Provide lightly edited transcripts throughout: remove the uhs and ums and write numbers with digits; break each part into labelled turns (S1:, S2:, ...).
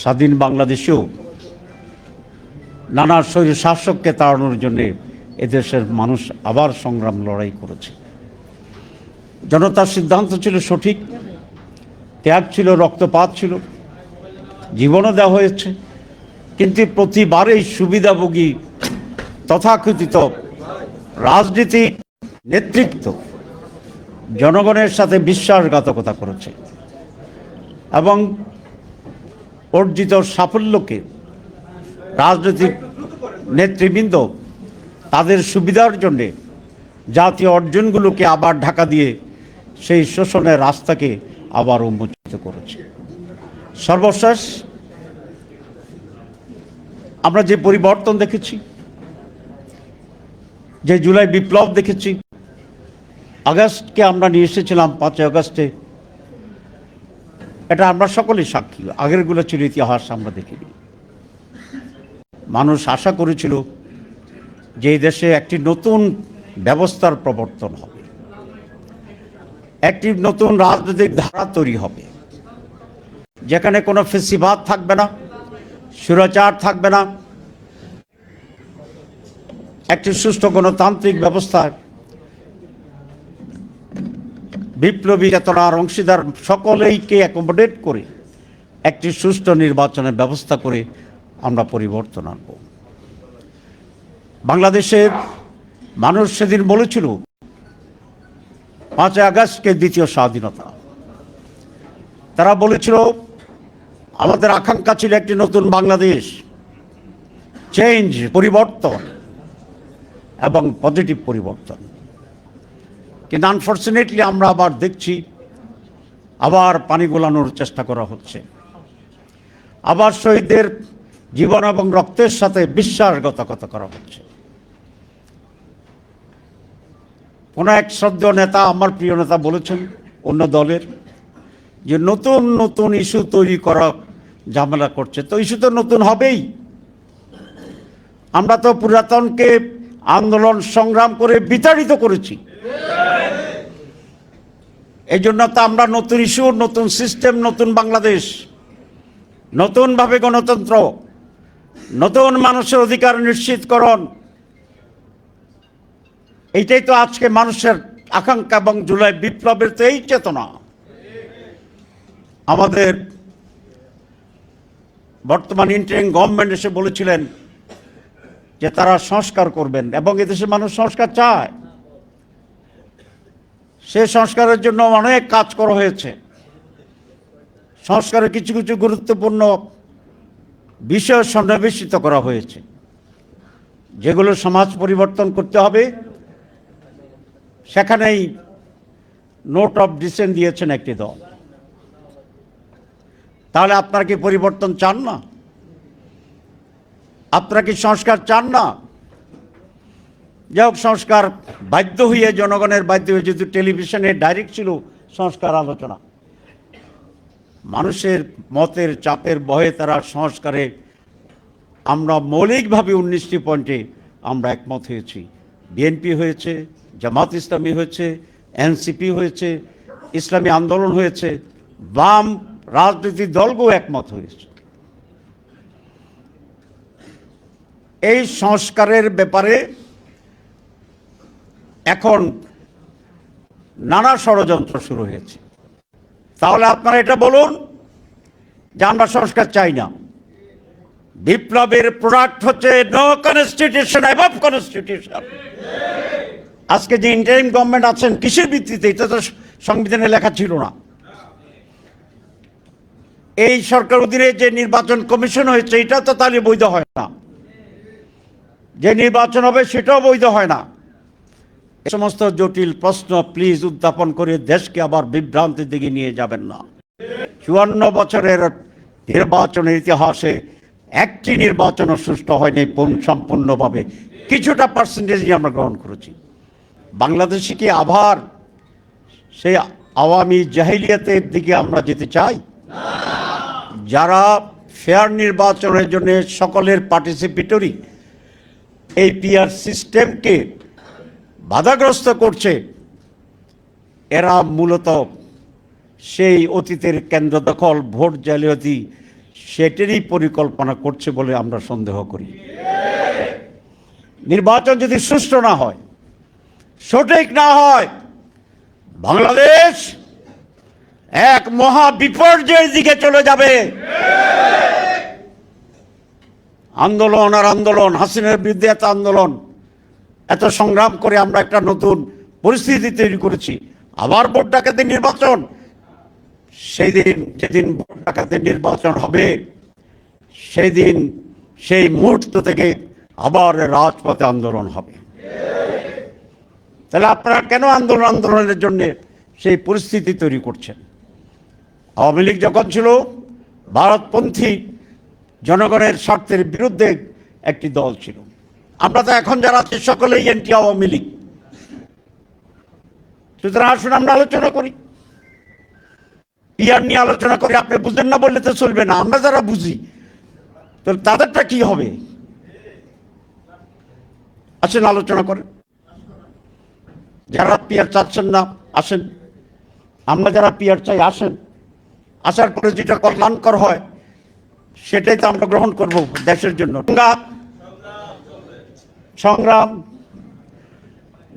S1: স্বাধীন বাংলাদেশেও নানা স্বৈর শাসককে তাড়ানোর জন্যে এদেশের মানুষ আবার সংগ্রাম লড়াই করেছে। জনতার সিদ্ধান্ত ছিল সঠিক, ত্যাগ ছিল, রক্তপাত ছিল, জীবনও দেওয়া হয়েছে। কিন্তু প্রতিবারেই সুবিধাভোগী তথাকথিত রাজনীতি নেতৃত্ব জনগণের সাথে বিশ্বাসঘাতকতা করেছে এবং অর্জিত সাফল্যকে রাজনৈতিক নেতৃবৃন্দ তাদের সুবিধার জন্যে জাতীয় অর্জনগুলোকে আবার ঢাকা দিয়ে সেই শোষণের রাস্তাকে আবার উন্মোচিত করেছে। সর্বশেষ আমরা যে পরিবর্তন দেখেছি, যে জুলাই বিপ্লব দেখেছি, আগস্টকে আমরা নিয়ে এসেছিলাম 5 আগস্টে, এটা আমরা সকলেই সাক্ষী। আগেরগুলো ছিল ইতিহাস, আমরা দেখিনি। মানুষ আশা করেছিল যে এই দেশে একটি নতুন ব্যবস্থার প্রবর্তন হবে, একটি নতুন রাজনৈতিক ধারা তৈরি হবে, যেখানে কোনো ফেসিবাদ থাকবে না, স্বৈরাচার থাকবে না, একটি সুষ্ঠু গণতান্ত্রিক ব্যবস্থা, বিপ্লবী চেতনার অংশীদার সকলেইকে অ্যাকোমোডেট করে একটি সুষ্ঠু নির্বাচনের ব্যবস্থা করে আমরা পরিবর্তন আনব। বাংলাদেশের মানুষ সেদিন বলেছিল 5 আগস্টকে দ্বিতীয় স্বাধীনতা। তারা বলেছিল আমাদের আকাঙ্ক্ষা ছিল একটি নতুন বাংলাদেশ, চেঞ্জ, পরিবর্তন এবং পজিটিভ পরিবর্তন। কিন্তু আনফর্চুনেটলি আমরা আবার দেখছি আবার পানি গোলানোর চেষ্টা করা হচ্ছে, আবার শহীদদের জীবন এবং রক্তের সাথে বিশ্বাসঘাতকতা করা হচ্ছে। কোন এক শ্রদ্ধেয় নেতা, আমার প্রিয় নেতা, বলেছেন অন্য দলের যে নতুন নতুন ইস্যু তৈরি করা ঝামেলা করছে। তো ইস্যু তো নতুন হবেই। আমরা তো পুরাতনকে আন্দোলন সংগ্রাম করে বিতাড়িত করেছি। এই জন্য তো আমরা নতুন ইস্যু, নতুন সিস্টেম, নতুন বাংলাদেশ, নতুনভাবে গণতন্ত্র, নতুন মানুষের অধিকার নিশ্চিতকরণ, এইটাই তো আজকে মানুষের আকাঙ্ক্ষা এবং জুলাই বিপ্লবের তো এই চেতনা। আমাদের বর্তমান ইন্টারিম গভর্নমেন্ট এসে বলেছিলেন যে তারা সংস্কার করবেন এবং এদেশের মানুষ সংস্কার চায়। সে সংস্কারের জন্য অনেক কাজ করা হয়েছে। সংস্কারের কিছু কিছু গুরুত্বপূর্ণ বিষয় সন্নিবেশিত করা হয়েছে, যেগুলো সমাজ পরিবর্তন করতে হবে। সেখানেই নোট অফ ডিসেন্ট দিয়েছেন একটি দল। তাহলে আপনারা কি পরিবর্তন চান না? আপনারা কি সংস্কার চান না? যাই হোক, সংস্কার বাধ্য হয়ে, জনগণের বাধ্য হয়ে, যেহেতু টেলিভিশনে ডাইরেক্ট ছিল সংস্কার আলোচনা, মানুষের মতের চাপের ভয়ে তারা সংস্কারে, আমরা মৌলিকভাবে 19টি পয়েন্টে আমরা একমত হয়েছি। বিএনপি হয়েছে, জামাত ইসলামী হয়েছে, এনসিপি হয়েছে, ইসলামী আন্দোলন হয়েছে, বাম রাজনৈতিক দলগুলো একমত হয়েছে। এই সংস্কারের ব্যাপারে এখন নানা ষড়যন্ত্র শুরু হয়েছে। তাহলে আপনারা এটা বলুন যে আমরা সংস্কার চাই না। বিপ্লবের প্রোডাক্ট হচ্ছে নো কনস্টিটিউশন অ্যাবভ কনস্টিটিউশন। আজকে যে ইন্টারিম গভর্নমেন্ট আছেন, কিসের ভিত্তিতে? এটা তো সংবিধানে লেখা ছিল না। এই সরকার অধীনে যে নির্বাচন কমিশন হয়েছে, এটা তো তাহলে বৈধ হয় না। যে নির্বাচন হবে সেটাও বৈধ হয় না। এ সমস্ত জটিল প্রশ্ন প্লিজ উত্থাপন করে দেশকে আবার বিভ্রান্তির দিকে নিয়ে যাবেন না। 54 বছরের নির্বাচনের ইতিহাসে একটি নির্বাচনও সুষ্ঠু হয়নি সম্পূর্ণভাবে। কিছুটা পার্সেন্টেজই আমরা গ্রহণ করেছি। বাংলাদেশে কি আবার সেই আওয়ামী জাহিলিয়াতের দিকে আমরা যেতে চাই? যারা ফেয়ার নির্বাচনের জন্য সকলের পার্টিসিপেটরি এই পিআর সিস্টেমকে বাধাগ্রস্ত করছে, এরা মূলত সেই অতীতের কেন্দ্র দখল, ভোট জালিয়াতি, সেটারই পরিকল্পনা করছে বলে আমরা সন্দেহ করি। নির্বাচন যদি সুষ্ঠু না হয়, সঠিক না হয়, বাংলাদেশ এক মহা বিপর্যয়ের দিকে চলে যাবে। আন্দোলন আর আন্দোলন, হাসিনার বিরুদ্ধে এত আন্দোলন, এত সংগ্রাম করে আমরা একটা নতুন পরিস্থিতি তৈরি করেছি। আবার ভোট ডাকাতের নির্বাচন, সেই দিন যেদিন ভোট ডাকাতের নির্বাচন হবে, সেই দিন সেই মুহূর্ত থেকে আবার রাজপথে আন্দোলন হবে। তাহলে আপনারা কেন আন্দোলনের জন্য সেই পরিস্থিতি তৈরি করছেন? আওয়ামী লীগ যখন ছিল ভারতপন্থী জনগণের স্বার্থের বিরুদ্ধে একটি দল ছিল। আমরা তো এখন যারা আছি সকলেই এন্টি আওয়ামী লীগ। সুতরাং আসুন আমরা আলোচনা করি, পিআর নিয়ে আলোচনা করি। আপনি বুঝেন না বললে তো চলবে না। আমরা যারা বুঝি তাহলে তাদেরটা কি হবে? আসেন আলোচনা করেন। যারা পিআর চাচ্ছেন না আসেন, আমরা যারা পিআর চাই আসেন। আসার পরে যেটা কল্যাণকর হয় সেটাই তো আমরা গ্রহণ করব দেশের জন্য। সংগ্রাম।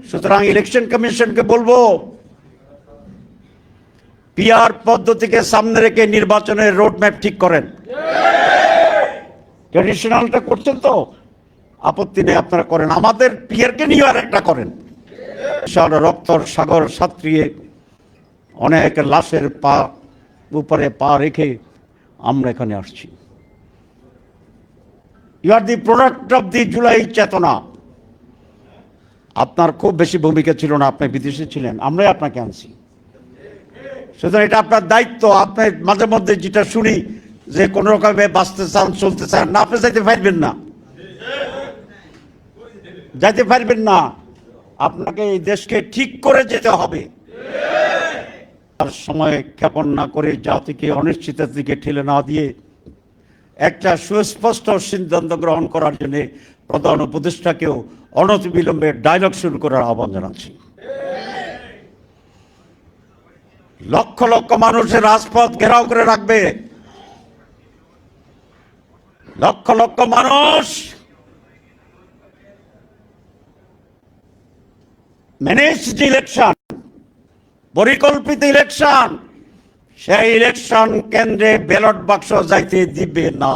S1: সুতরাং ইলেকশন কমিশনকে বলবো, পিআর পদ্ধতিকে সামনে রেখে নির্বাচনের রোডম্যাপ ঠিক করেন। ট্রেডিশনালটা করছেন তো, আপত্তি নেই, আপনারা করেন। আমাদের পিআরকে নিয়ে আর একটা করেন। রক্তর সাগর সাঁতরিয়ে অনেক লাশের উপরে পা রেখে আমরা এখানে আসছি। You are the product of the July chetona. আপনার খুব বেশি ভূমিকা ছিল না, আপনি বিদেশে ছিলেন, আমরাই আপনাকে আনছি। সুতরাং এটা আপনার দায়িত্ব। আপনি মাঝে মধ্যে যেটা শুনি যে কোনো রকমে বাঁচতে চান, চলতে চান না, আপনি যাইতে পারবেন না, যাইতে পারবেন না। আপনাকে এই দেশকে ঠিক করে যেতে হবে। আর সময় ক্ষেপণ না করে জাতিকে অনিশ্চিতের দিকে ঠেলে না দিয়ে একটা সুস্পষ্ট সিদ্ধান্ত গ্রহণ করার জন্য প্রধান উপদেষ্টাকেও অনতিবিলম্বে ডায়লগ শুরু করার আহ্বান জানাচ্ছি। লক্ষ লক্ষ মানুষের রাজপথ ঘেরাও করে রাখবে। লক্ষ লক্ষ মানুষ ম্যানেজড ইলেকশন, পরিকল্পিত ইলেকশন, সেই ইলেকশন কেন্দ্রে ব্যালট বাক্স যাইতে দিবে না।